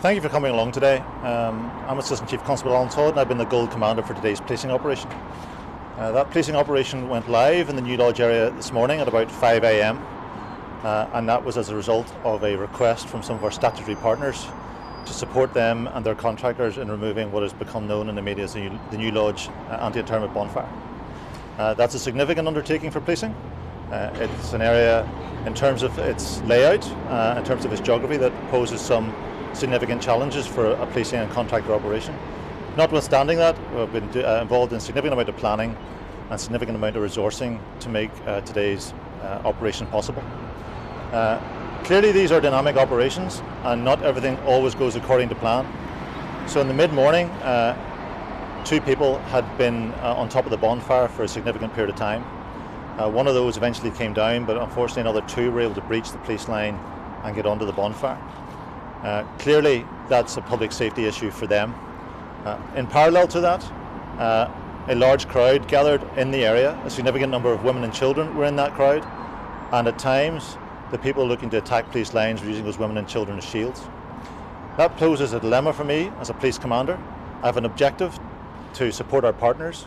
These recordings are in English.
Thank you for coming along today. I'm Assistant Chief Constable Alan Todd and I've been the Gold Commander for today's policing operation. That policing operation went live in the New Lodge area this morning at about 5 a.m. And that was as a result of a request from some of our statutory partners to support them and their contractors in removing what has become known in the media as the New Lodge anti-internment bonfire. That's a significant undertaking for policing. It's an area in terms of its layout, in terms of its geography, that poses some significant challenges for a policing and contractor operation. Notwithstanding that, we've been involved in a significant amount of planning and significant amount of resourcing to make today's operation possible. Clearly these are dynamic operations and not everything always goes according to plan. So in the mid-morning, 2 people had been on top of the bonfire for a significant period of time. One of those eventually came down, but unfortunately another 2 were able to breach the police line and get onto the bonfire. Clearly that's a public safety issue for them. In parallel to that, a large crowd gathered in the area. A significant number of women and children were in that crowd, and at times the people looking to attack police lines were using those women and children as shields. That poses a dilemma for me as a police commander. I have an objective to support our partners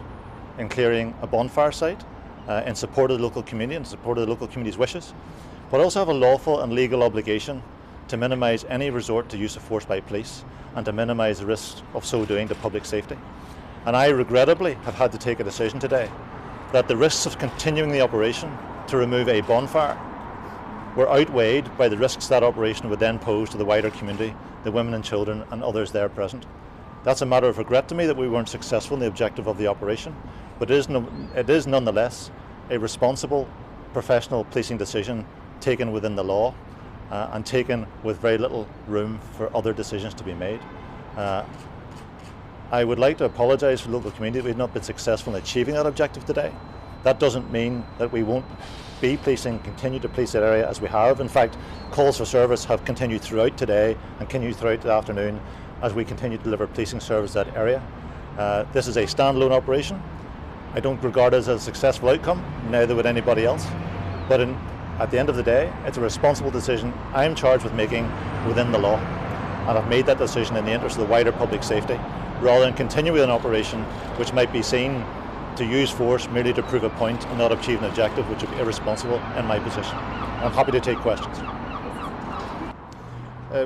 in clearing a bonfire site in support of the local community and support of the local community's wishes, but I also have a lawful and legal obligation to minimise any resort to use of force by police and to minimise the risks of so doing to public safety. And I regrettably have had to take a decision today that the risks of continuing the operation to remove a bonfire were outweighed by the risks that operation would then pose to the wider community, the women and children and others there present. That's a matter of regret to me that we weren't successful in the objective of the operation, but it is nonetheless a responsible, professional policing decision taken within the law and taken with very little room for other decisions to be made. I would like to apologise for the local community that we've not been successful in achieving that objective today. That doesn't mean that we won't be policing, continue to police that area as we have. In fact, calls for service have continued throughout today and continued throughout the afternoon as we continue to deliver policing service to that area. This is a standalone operation. I don't regard it as a successful outcome, neither would anybody else. But at the end of the day, it's a responsible decision I'm charged with making within the law. And I've made that decision in the interest of the wider public safety, rather than continue with an operation which might be seen to use force merely to prove a point and not achieve an objective, which would be irresponsible in my position. I'm happy to take questions.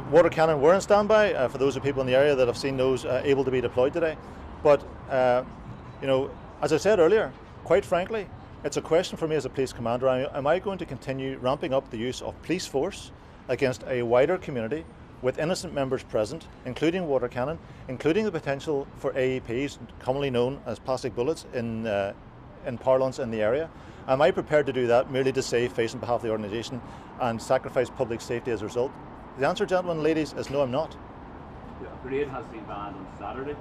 Water cannon were on standby for those of people in the area that have seen those able to be deployed today. But as I said earlier, quite frankly, it's a question for me as a police commander. Am I going to continue ramping up the use of police force against a wider community with innocent members present, including water cannon, including the potential for AEPs, commonly known as plastic bullets in parlance in the area? Am I prepared to do that merely to save face on behalf of the organisation and sacrifice public safety as a result? The answer, gentlemen and ladies, is no, I'm not. The parade has been banned on Saturday.